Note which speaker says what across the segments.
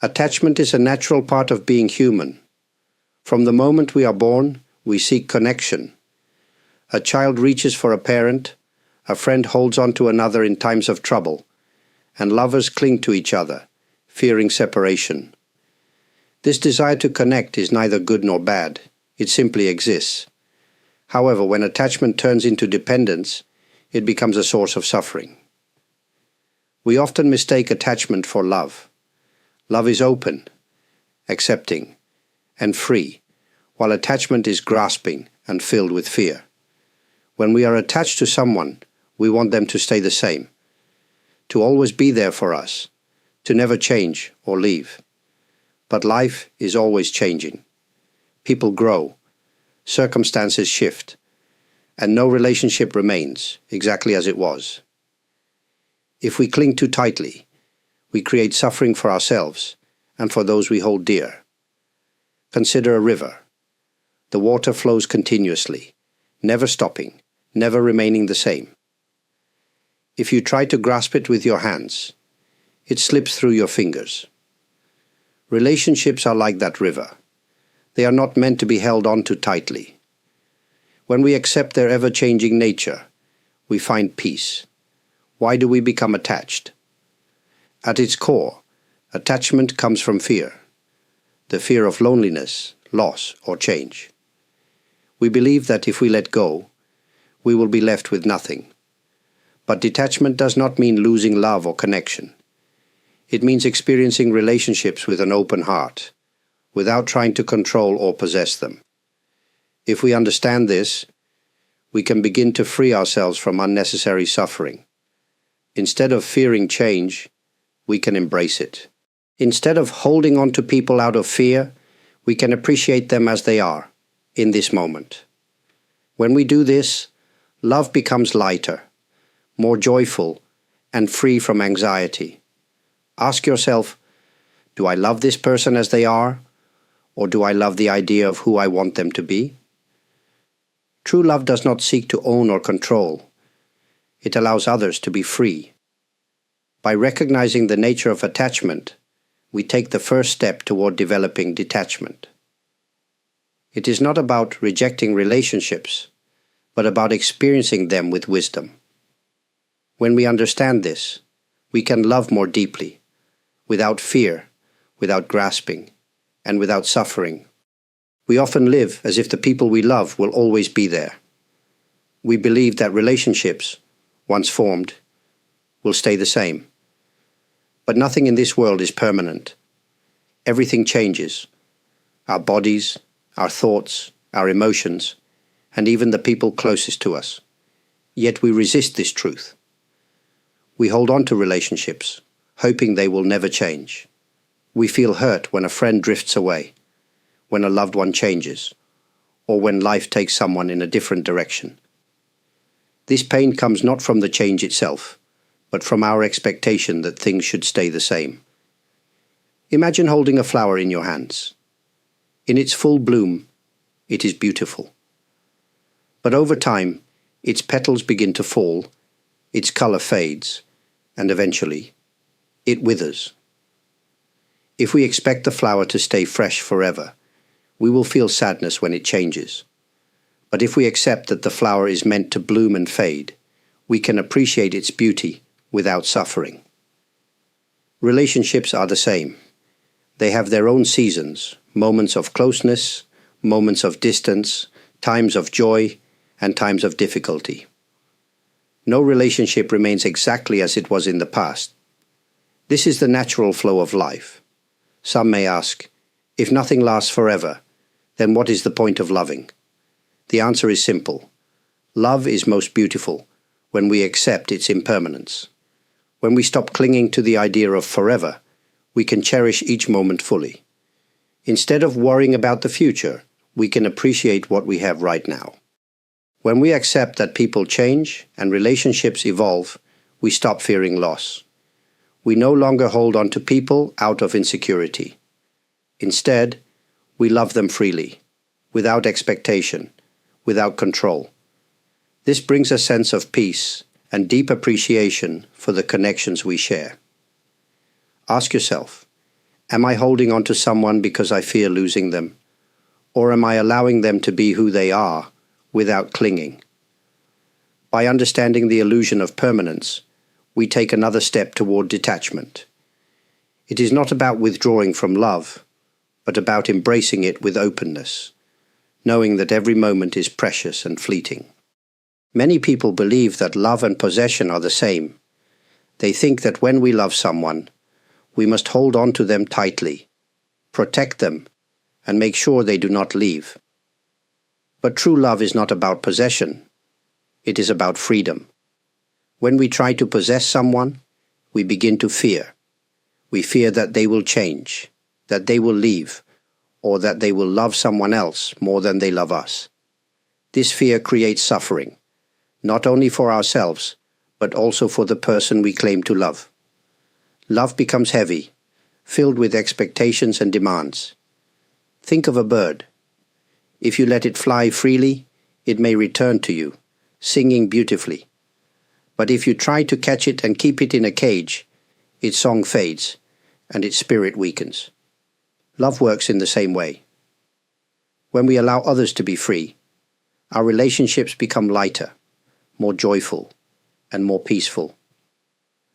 Speaker 1: Attachment is a natural part of being human. From the moment we are born, we seek connection. A child reaches for a parent, a friend holds on to another in times of trouble, and lovers cling to each other, fearing separation. This desire to connect is neither good nor bad, it simply exists. However, when attachment turns into dependence, it becomes a source of suffering. We often mistake attachment for love. Love is open, accepting, and free, while attachment is grasping and filled with fear. When we are attached to someone, we want them to stay the same, to always be there for us, to never change or leave. But life is always changing. People grow, circumstances shift, and no relationship remains exactly as it was. If we cling too tightly, we create suffering for ourselves and for those we hold dear. Consider a river. The water flows continuously, never stopping, never remaining the same. If you try to grasp it with your hands, it slips through your fingers. Relationships are like that river. They are not meant to be held on to tightly. When we accept their ever-changing nature, we find peace. Why do we become attached? At its core, attachment comes from fear. The fear of loneliness, loss, or change. We believe that if we let go, we will be left with nothing. But detachment does not mean losing love or connection. It means experiencing relationships with an open heart, without trying to control or possess them. If we understand this, we can begin to free ourselves from unnecessary suffering. Instead of fearing change, we can embrace it. Instead of holding on to people out of fear, we can appreciate them as they are, in this moment. When we do this, love becomes lighter, more joyful, and free from anxiety. Ask yourself, do I love this person as they are, or do I love the idea of who I want them to be? True love does not seek to own or control. It allows others to be free. By recognizing the nature of attachment, we take the first step toward developing detachment. It is not about rejecting relationships, but about experiencing them with wisdom. When we understand this, we can love more deeply, without fear, without grasping, and without suffering. We often live as if the people we love will always be there. We believe that relationships, once formed, will stay the same. But nothing in this world is permanent. Everything changes. Our bodies, our thoughts, our emotions, and even the people closest to us. Yet we resist this truth. We hold on to relationships, hoping they will never change. We feel hurt when a friend drifts away, when a loved one changes, or when life takes someone in a different direction. This pain comes not from the change itself, but from our expectation that things should stay the same. Imagine holding a flower in your hands. In its full bloom, it is beautiful. But over time, its petals begin to fall, its color fades, and eventually, it withers. If we expect the flower to stay fresh forever, we will feel sadness when it changes. But if we accept that the flower is meant to bloom and fade, we can appreciate its beauty without suffering. Relationships are the same. They have their own seasons, moments of closeness, moments of distance, times of joy, and times of difficulty. No relationship remains exactly as it was in the past. This is the natural flow of life. Some may ask, if nothing lasts forever, then what is the point of loving? The answer is simple. Love is most beautiful when we accept its impermanence. When we stop clinging to the idea of forever, we can cherish each moment fully. Instead of worrying about the future, we can appreciate what we have right now. When we accept that people change and relationships evolve, we stop fearing loss. We no longer hold on to people out of insecurity. Instead, we love them freely, without expectation, without control. This brings a sense of peace and deep appreciation for the connections we share. Ask yourself, Am I holding on to someone because I fear losing them? Or am I allowing them to be who they are without clinging? By understanding the illusion of permanence, we take another step toward detachment. It is not about withdrawing from love, but about embracing it with openness, knowing that every moment is precious and fleeting. Many people believe that love and possession are the same. They think that when we love someone, we must hold on to them tightly, protect them, and make sure they do not leave. But true love is not about possession. It is about freedom. When we try to possess someone, we begin to fear. We fear that they will change, that they will leave, or that they will love someone else more than they love us. This fear creates suffering, not only for ourselves, but also for the person we claim to love. Love becomes heavy, filled with expectations and demands. Think of a bird. If you let it fly freely, it may return to you, singing beautifully. But if you try to catch it and keep it in a cage, its song fades, and its spirit weakens. Love works in the same way. When we allow others to be free, our relationships become lighter, more joyful, and more peaceful.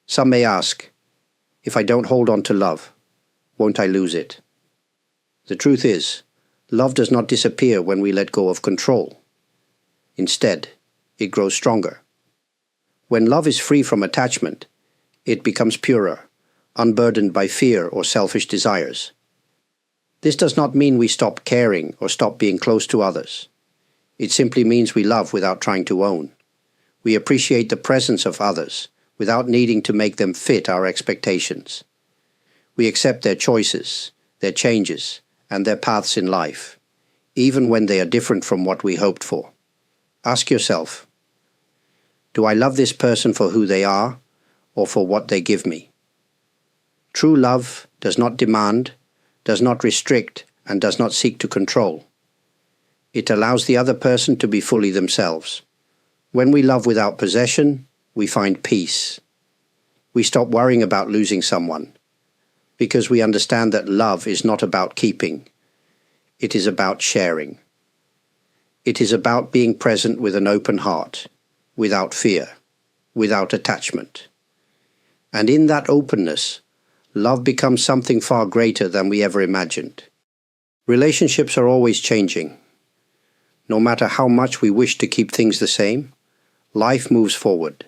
Speaker 1: Some may ask, if I don't hold on to love, won't I lose it? The truth is, love does not disappear when we let go of control. Instead, it grows stronger. When love is free from attachment, it becomes purer, unburdened by fear or selfish desires. This does not mean we stop caring or stop being close to others. It simply means we love without trying to own. We appreciate the presence of others without needing to make them fit our expectations. We accept their choices, their changes, and their paths in life, even when they are different from what we hoped for. Ask yourself, do I love this person for who they are or for what they give me? True love does not demand, does not restrict, and does not seek to control. It allows the other person to be fully themselves. When we love without possession, we find peace. We stop worrying about losing someone, because we understand that love is not about keeping. It is about sharing. It is about being present with an open heart, without fear, without attachment. And in that openness, love becomes something far greater than we ever imagined. Relationships are always changing. No matter how much we wish to keep things the same, life moves forward.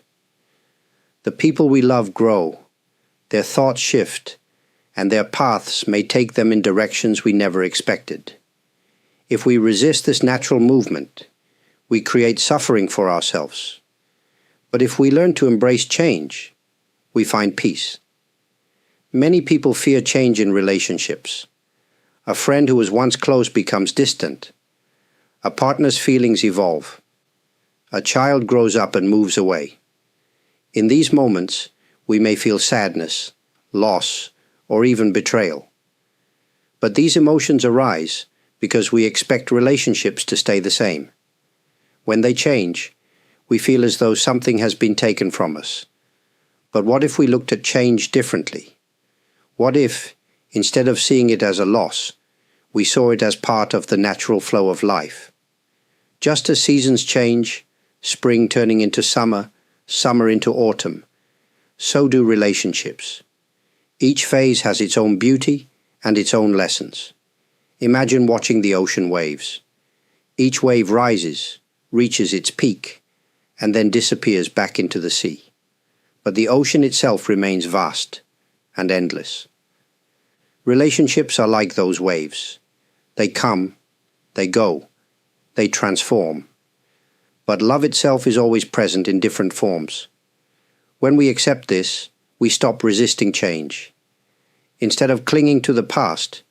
Speaker 1: The people we love grow, their thoughts shift, and their paths may take them in directions we never expected. If we resist this natural movement, we create suffering for ourselves. But if we learn to embrace change, we find peace. Many people fear change in relationships. A friend who was once close becomes distant. A partner's feelings evolve. A child grows up and moves away. In these moments, we may feel sadness, loss, or even betrayal. But these emotions arise because we expect relationships to stay the same. When they change, we feel as though something has been taken from us. But what if we looked at change differently? What if, instead of seeing it as a loss, we saw it as part of the natural flow of life? Just as seasons change, spring turning into summer, summer into autumn, so do relationships. Each phase has its own beauty and its own lessons. Imagine watching the ocean waves. Each wave rises, reaches its peak, and then disappears back into the sea. But the ocean itself remains vast and endless. Relationships are like those waves. They come, they go, they transform. But love itself is always present in different forms. When we accept this, we stop resisting change. Instead of clinging to the past,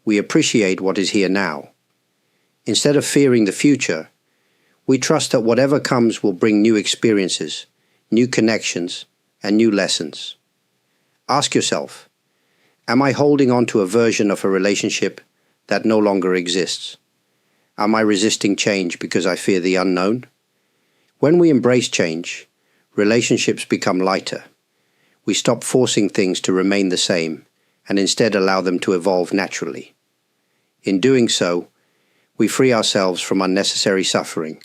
Speaker 1: we appreciate what is here now. Instead of fearing the future, we trust that whatever comes will bring new experiences, new connections, and new lessons. Ask yourself, am I holding on to a version of a relationship that no longer exists? Am I resisting change because I fear the unknown? When we embrace change, relationships become lighter. We stop forcing things to remain the same and instead allow them to evolve naturally. In doing so, we free ourselves from unnecessary suffering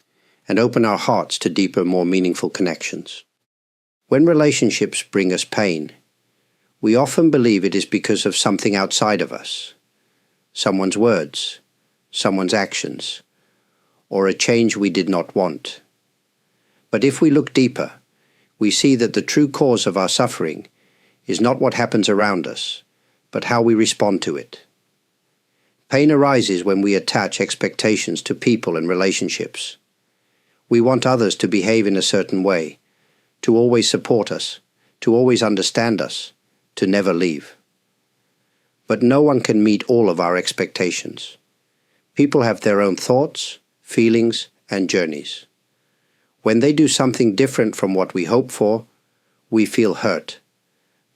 Speaker 1: and open our hearts to deeper, more meaningful connections. When relationships bring us pain, we often believe it is because of something outside of us, someone's words, someone's actions, or a change we did not want. But if we look deeper, we see that the true cause of our suffering is not what happens around us, but how we respond to it. Pain arises when we attach expectations to people and relationships. We want others to behave in a certain way, to always support us, to always understand us, to never leave. But no one can meet all of our expectations. People have their own thoughts, feelings, and journeys. When they do something different from what we hope for, we feel hurt,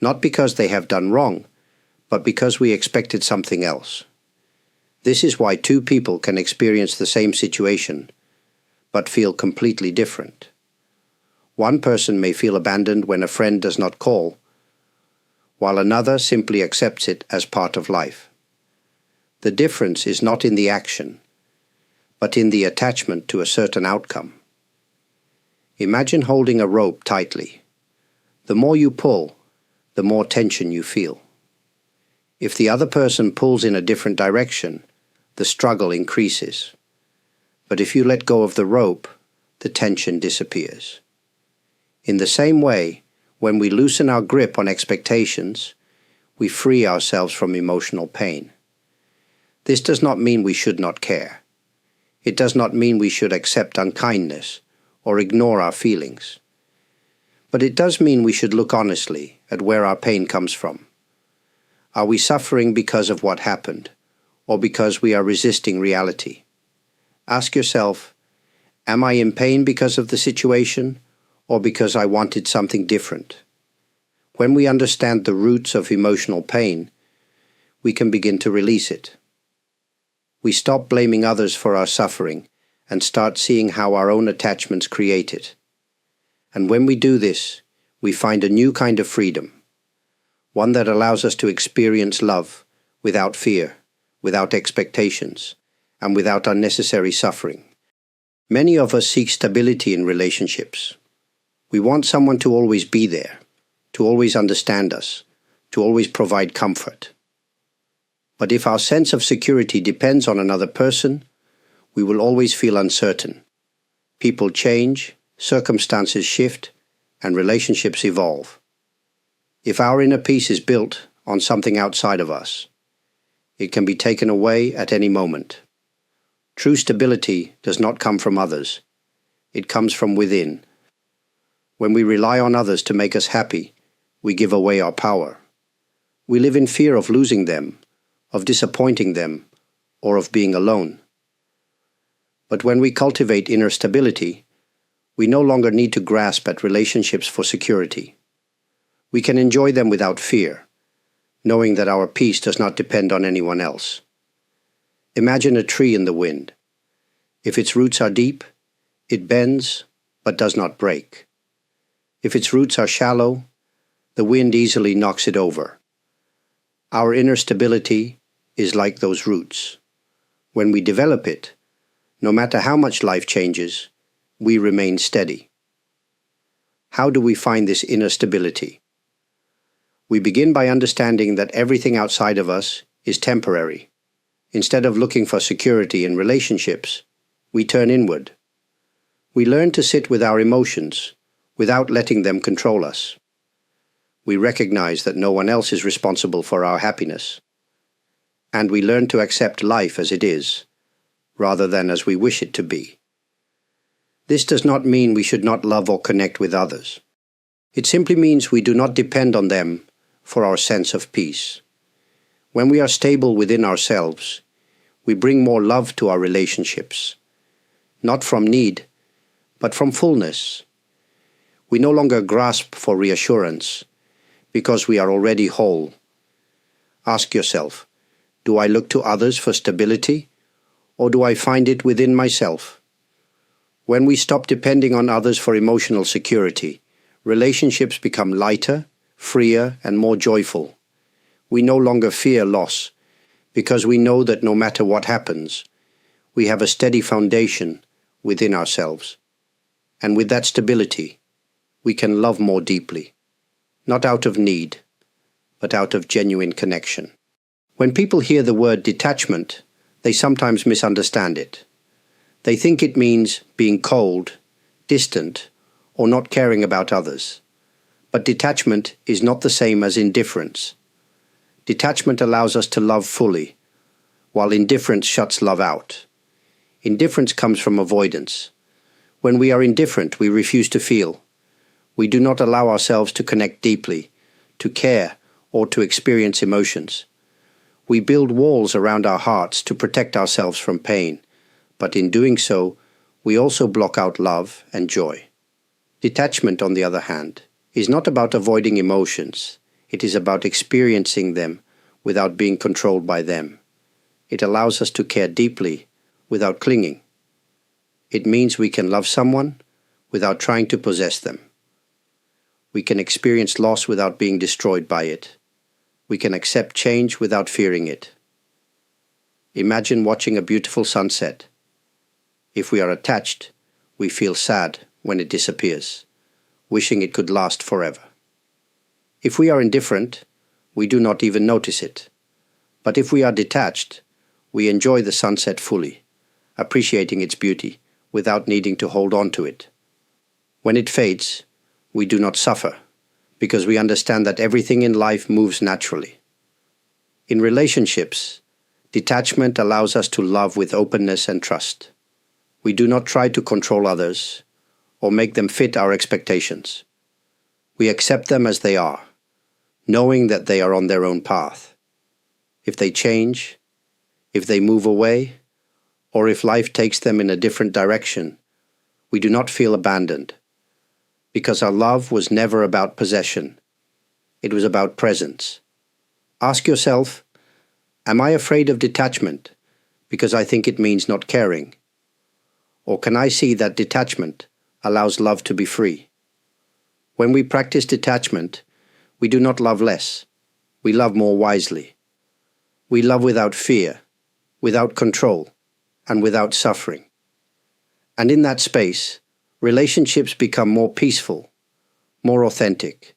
Speaker 1: not because they have done wrong, but because we expected something else. This is why two people can experience the same situation, but feel completely different. One person may feel abandoned when a friend does not call, while another simply accepts it as part of life. The difference is not in the action, but in the attachment to a certain outcome. Imagine holding a rope tightly. The more you pull, the more tension you feel. If the other person pulls in a different direction, the struggle increases. But if you let go of the rope, the tension disappears. In the same way, when we loosen our grip on expectations, we free ourselves from emotional pain. This does not mean we should not care. It does not mean we should accept unkindness or ignore our feelings. But it does mean we should look honestly at where our pain comes from. Are we suffering because of what happened, or because we are resisting reality? Ask yourself, am I in pain because of the situation, or because I wanted something different? When we understand the roots of emotional pain, we can begin to release it. We stop blaming others for our suffering and start seeing how our own attachments create it. And when we do this, we find a new kind of freedom, one that allows us to experience love without fear, without expectations, and without unnecessary suffering. Many of us seek stability in relationships. We want someone to always be there, to always understand us, to always provide comfort. But if our sense of security depends on another person, we will always feel uncertain. People change, circumstances shift, and relationships evolve. If our inner peace is built on something outside of us, it can be taken away at any moment. True stability does not come from others. It comes from within. When we rely on others to make us happy, we give away our power. We live in fear of losing them, of disappointing them, or of being alone. But when we cultivate inner stability, we no longer need to grasp at relationships for security. We can enjoy them without fear, knowing that our peace does not depend on anyone else. Imagine a tree in the wind. If its roots are deep, it bends but does not break. If its roots are shallow, the wind easily knocks it over. Our inner stability is like those roots. When we develop it, no matter how much life changes, we remain steady. How do we find this inner stability? We begin by understanding that everything outside of us is temporary. Instead of looking for security in relationships, we turn inward. We learn to sit with our emotions without letting them control us. We recognize that no one else is responsible for our happiness. And we learn to accept life as it is, rather than as we wish it to be. This does not mean we should not love or connect with others. It simply means we do not depend on them for our sense of peace. When we are stable within ourselves, we bring more love to our relationships, not from need, but from fullness. We no longer grasp for reassurance, because we are already whole. Ask yourself, do I look to others for stability, or do I find it within myself? When we stop depending on others for emotional security, relationships become lighter, freer, and more joyful. We no longer fear loss because we know that no matter what happens, we have a steady foundation within ourselves. And with that stability, we can love more deeply, not out of need, but out of genuine connection. When people hear the word detachment, they sometimes misunderstand it. They think it means being cold, distant, or not caring about others. But detachment is not the same as indifference. Detachment allows us to love fully, while indifference shuts love out. Indifference comes from avoidance. When we are indifferent, we refuse to feel. We do not allow ourselves to connect deeply, to care, or to experience emotions. We build walls around our hearts to protect ourselves from pain, but in doing so, we also block out love and joy. Detachment, on the other hand, is not about avoiding emotions. It is about experiencing them without being controlled by them. It allows us to care deeply without clinging. It means we can love someone without trying to possess them. We can experience loss without being destroyed by it. We can accept change without fearing it. Imagine watching a beautiful sunset. If we are attached, we feel sad when it disappears, wishing it could last forever. If we are indifferent, we do not even notice it. But if we are detached, we enjoy the sunset fully, appreciating its beauty without needing to hold on to it. When it fades, we do not suffer, because we understand that everything in life moves naturally. In relationships, detachment allows us to love with openness and trust. We do not try to control others or make them fit our expectations. We accept them as they are, knowing that they are on their own path. If they change, if they move away, or if life takes them in a different direction, we do not feel abandoned, because our love was never about possession. It was about presence. Ask yourself, am I afraid of detachment because I think it means not caring? Or can I see that detachment allows love to be free? When we practice detachment, we do not love less. We love more wisely. We love without fear, without control, and without suffering. And in that space, relationships become more peaceful, more authentic,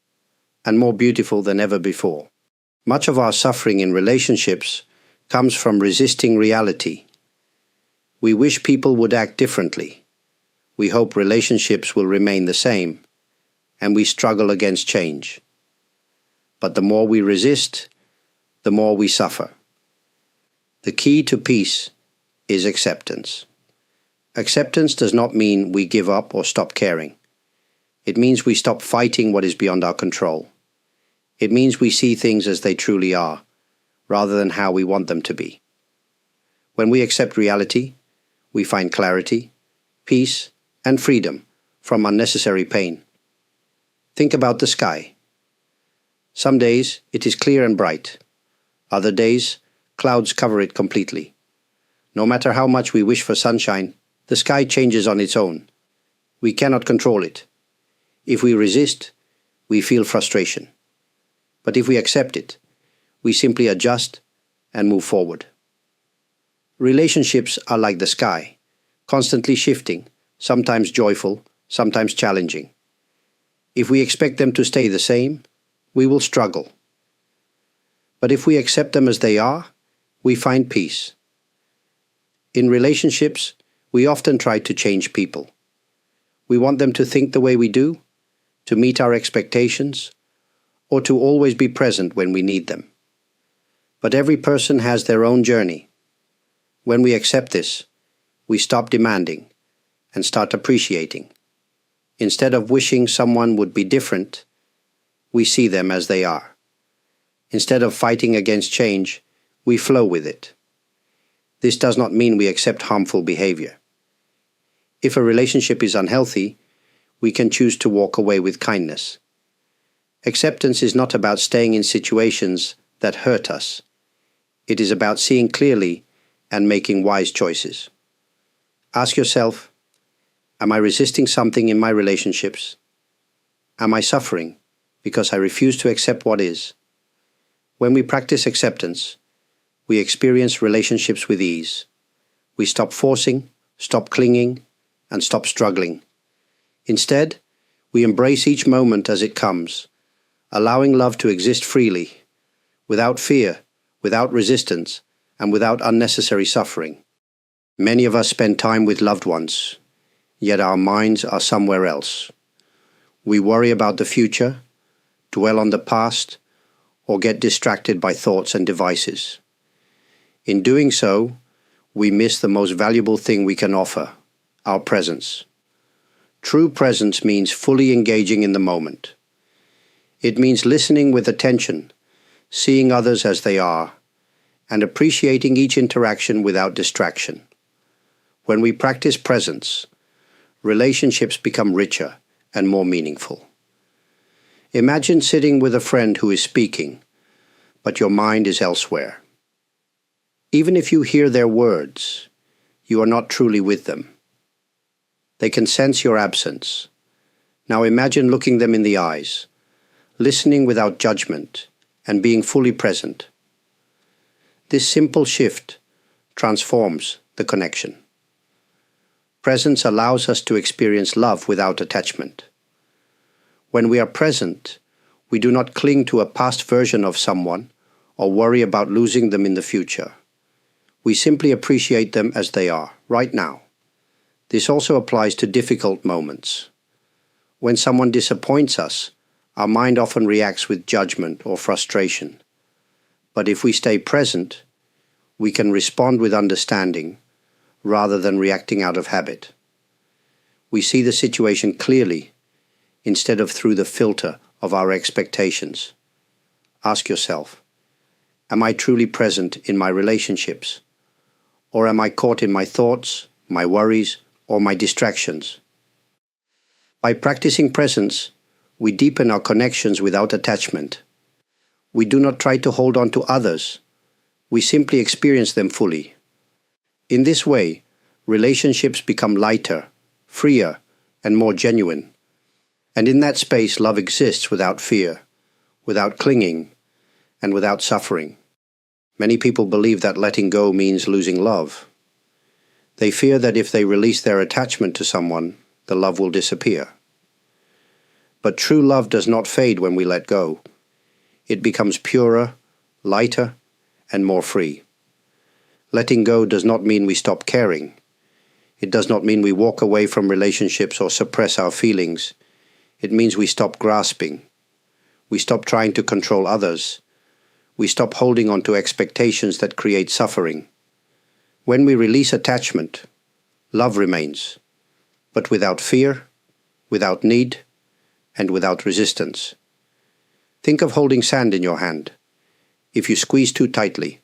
Speaker 1: and more beautiful than ever before. Much of our suffering in relationships comes from resisting reality. We wish people would act differently. We hope relationships will remain the same, and we struggle against change. But the more we resist, the more we suffer. The key to peace is acceptance. Acceptance does not mean we give up or stop caring. It means we stop fighting what is beyond our control. It means we see things as they truly are, rather than how we want them to be. When we accept reality, we find clarity, peace, and freedom from unnecessary pain. Think about the sky. Some days it is clear and bright. Other days, clouds cover it completely. No matter how much we wish for sunshine, the sky changes on its own. We cannot control it. If we resist, we feel frustration. But if we accept it, we simply adjust and move forward. Relationships are like the sky, constantly shifting, sometimes joyful, sometimes challenging. If we expect them to stay the same, we will struggle. But if we accept them as they are, we find peace. In relationships, we often try to change people. We want them to think the way we do, to meet our expectations, or to always be present when we need them. But every person has their own journey. When we accept this, we stop demanding and start appreciating. Instead of wishing someone would be different, we see them as they are. Instead of fighting against change, we flow with it. This does not mean we accept harmful behavior. If a relationship is unhealthy, we can choose to walk away with kindness. Acceptance is not about staying in situations that hurt us. It is about seeing clearly and making wise choices. Ask yourself, am I resisting something in my relationships? Am I suffering because I refuse to accept what is? When we practice acceptance, we experience relationships with ease. We stop forcing, stop clinging, and stop struggling. Instead, we embrace each moment as it comes, allowing love to exist freely, without fear, without resistance, and without unnecessary suffering. Many of us spend time with loved ones, yet our minds are somewhere else. We worry about the future, dwell on the past, or get distracted by thoughts and devices. In doing so, we miss the most valuable thing we can offer, our presence. True presence means fully engaging in the moment. It means listening with attention, seeing others as they are, and appreciating each interaction without distraction. When we practice presence, relationships become richer and more meaningful. Imagine sitting with a friend who is speaking, but your mind is elsewhere. Even if you hear their words, you are not truly with them. They can sense your absence. Now imagine looking them in the eyes, listening without judgment, and being fully present. This simple shift transforms the connection. Presence allows us to experience love without attachment. When we are present, we do not cling to a past version of someone or worry about losing them in the future. We simply appreciate them as they are, right now. This also applies to difficult moments. When someone disappoints us, our mind often reacts with judgment or frustration. But if we stay present, we can respond with understanding rather than reacting out of habit. We see the situation clearly instead of through the filter of our expectations. Ask yourself, am I truly present in my relationships? Or am I caught in my thoughts, my worries, or my distractions? By practicing presence, we deepen our connections without attachment. We do not try to hold on to others. We simply experience them fully. In this way, relationships become lighter, freer, and more genuine. And in that space, love exists without fear, without clinging, and without suffering. Many people believe that letting go means losing love. They fear that if they release their attachment to someone, the love will disappear. But true love does not fade when we let go. It becomes purer, lighter, and more free. Letting go does not mean we stop caring. It does not mean we walk away from relationships or suppress our feelings. It means we stop grasping. We stop trying to control others. We stop holding on to expectations that create suffering. When we release attachment, love remains, but without fear, without need, and without resistance. Think of holding sand in your hand. If you squeeze too tightly,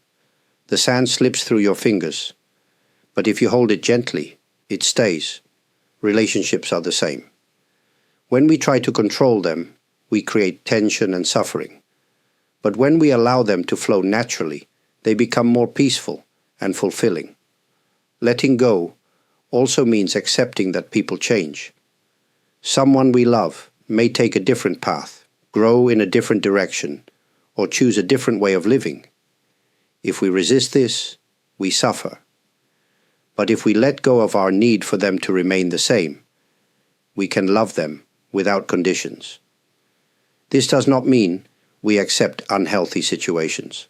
Speaker 1: the sand slips through your fingers. But if you hold it gently, it stays. Relationships are the same. When we try to control them, we create tension and suffering. But when we allow them to flow naturally, they become more peaceful and fulfilling. Letting go also means accepting that people change. Someone we love may take a different path, grow in a different direction, or choose a different way of living. If we resist this, we suffer. But if we let go of our need for them to remain the same, we can love them without conditions. This does not mean we accept unhealthy situations.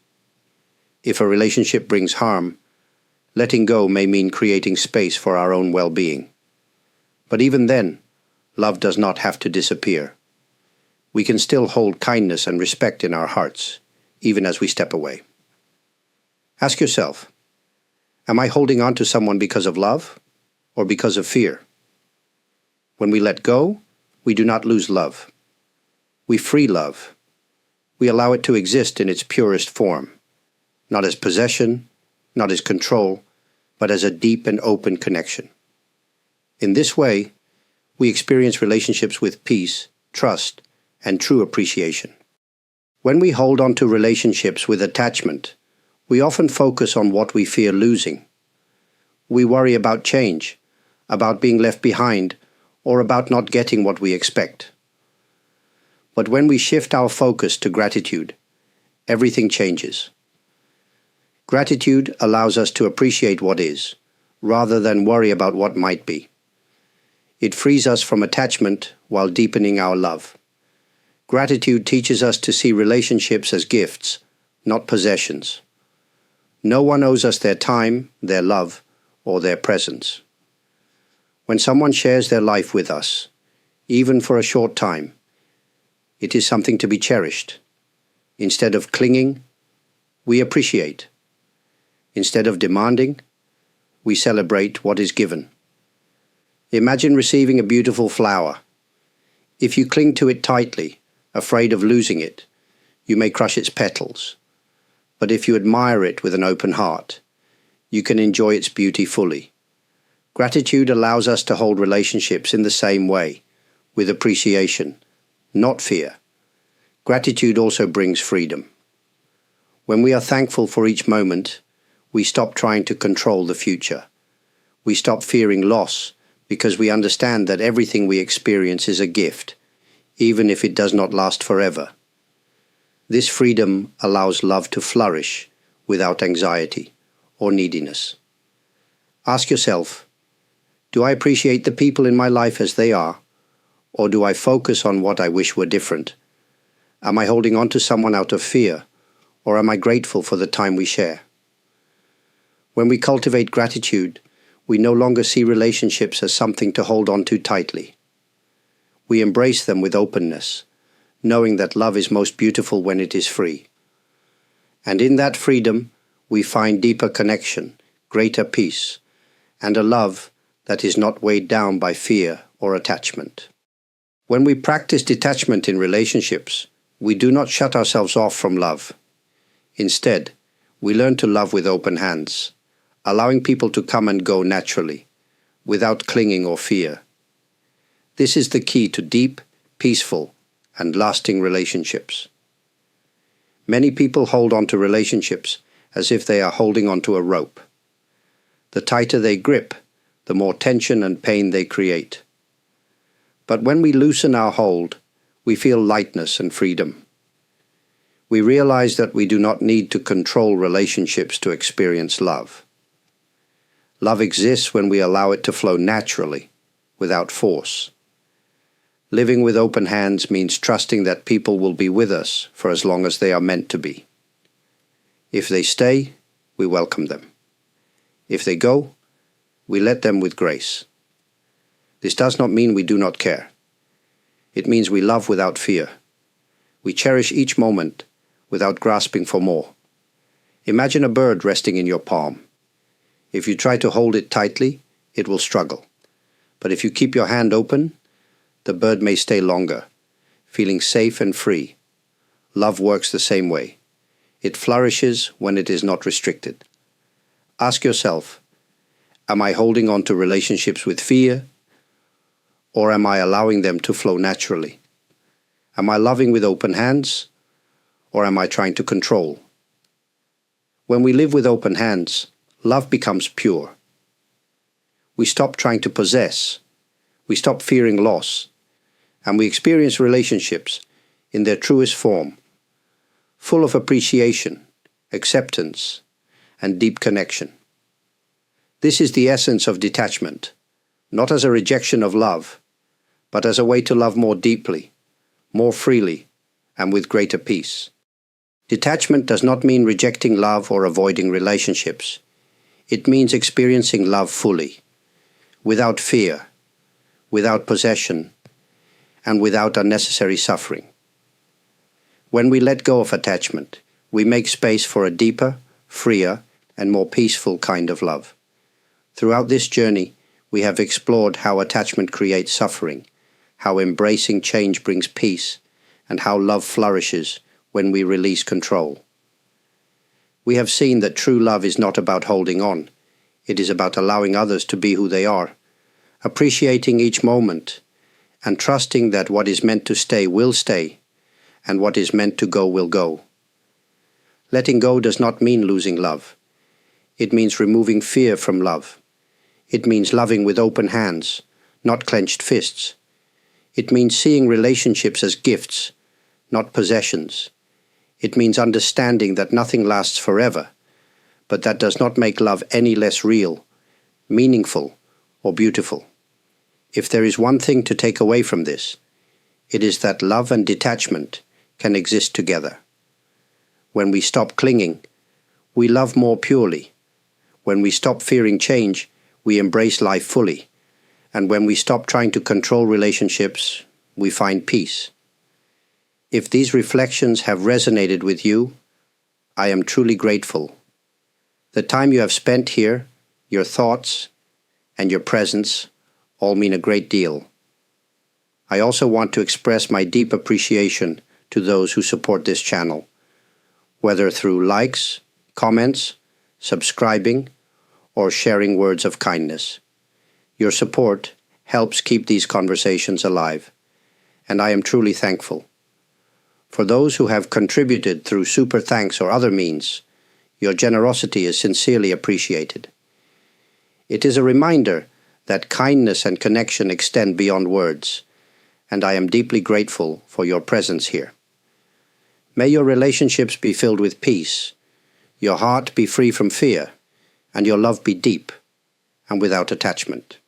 Speaker 1: If a relationship brings harm, letting go may mean creating space for our own well-being. But even then, love does not have to disappear. We can still hold kindness and respect in our hearts, even as we step away. Ask yourself, am I holding on to someone because of love or because of fear? When we let go, we do not lose love. We free love. We allow it to exist in its purest form, not as possession, not as control, but as a deep and open connection. In this way, we experience relationships with peace, trust, and true appreciation. When we hold on to relationships with attachment, we often focus on what we fear losing. We worry about change, about being left behind, or about not getting what we expect. But when we shift our focus to gratitude, everything changes. Gratitude allows us to appreciate what is, rather than worry about what might be. It frees us from attachment while deepening our love. Gratitude teaches us to see relationships as gifts, not possessions. No one owes us their time, their love, or their presence. When someone shares their life with us, even for a short time, it is something to be cherished. Instead of clinging, we appreciate. Instead of demanding, we celebrate what is given. Imagine receiving a beautiful flower. If you cling to it tightly, afraid of losing it, you may crush its petals. But if you admire it with an open heart, you can enjoy its beauty fully. Gratitude allows us to hold relationships in the same way, with appreciation, not fear. Gratitude also brings freedom. When we are thankful for each moment, we stop trying to control the future. We stop fearing loss because we understand that everything we experience is a gift, even if it does not last forever. This freedom allows love to flourish without anxiety or neediness. Ask yourself, do I appreciate the people in my life as they are, or do I focus on what I wish were different? Am I holding on to someone out of fear, or am I grateful for the time we share? When we cultivate gratitude, we no longer see relationships as something to hold on to tightly. We embrace them with openness, knowing that love is most beautiful when it is free. And in that freedom, we find deeper connection, greater peace, and a love that is not weighed down by fear or attachment. When we practice detachment in relationships, we do not shut ourselves off from love. Instead, we learn to love with open hands, allowing people to come and go naturally, without clinging or fear. This is the key to deep, peaceful, and lasting relationships. Many people hold on to relationships as if they are holding onto a rope. The tighter they grip, the more tension and pain they create. But when we loosen our hold, we feel lightness and freedom. We realize that we do not need to control relationships to experience love. Love exists when we allow it to flow naturally, without force. Living with open hands means trusting that people will be with us for as long as they are meant to be. If they stay, we welcome them. If they go, we let them with grace. This does not mean we do not care. It means we love without fear. We cherish each moment without grasping for more. Imagine a bird resting in your palm. If you try to hold it tightly, it will struggle. But if you keep your hand open, the bird may stay longer, feeling safe and free. Love works the same way. It flourishes when it is not restricted. Ask yourself, am I holding on to relationships with fear, or am I allowing them to flow naturally? Am I loving with open hands, or am I trying to control? When we live with open hands, love becomes pure. We stop trying to possess, we stop fearing loss, and we experience relationships in their truest form, full of appreciation, acceptance, and deep connection. This is the essence of detachment, not as a rejection of love, but as a way to love more deeply, more freely, and with greater peace. Detachment does not mean rejecting love or avoiding relationships. It means experiencing love fully, without fear, without possession, and without unnecessary suffering. When we let go of attachment, we make space for a deeper, freer, and more peaceful kind of love. Throughout this journey, we have explored how attachment creates suffering, how embracing change brings peace, and how love flourishes when we release control. We have seen that true love is not about holding on. It is about allowing others to be who they are, appreciating each moment, and trusting that what is meant to stay will stay, and what is meant to go will go. Letting go does not mean losing love. It means removing fear from love. It means loving with open hands, not clenched fists. It means seeing relationships as gifts, not possessions. It means understanding that nothing lasts forever, but that does not make love any less real, meaningful, or beautiful. If there is one thing to take away from this, it is that love and detachment can exist together. When we stop clinging, we love more purely. When we stop fearing change, we embrace life fully. And when we stop trying to control relationships, we find peace. If these reflections have resonated with you, I am truly grateful. The time you have spent here, your thoughts, and your presence all mean a great deal. I also want to express my deep appreciation to those who support this channel, whether through likes, comments, subscribing, or sharing words of kindness. Your support helps keep these conversations alive, and I am truly thankful. For those who have contributed through super thanks or other means, your generosity is sincerely appreciated. It is a reminder that kindness and connection extend beyond words, and I am deeply grateful for your presence here. May your relationships be filled with peace, your heart be free from fear, and your love be deep and without attachment.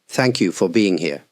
Speaker 1: Thank you for being here.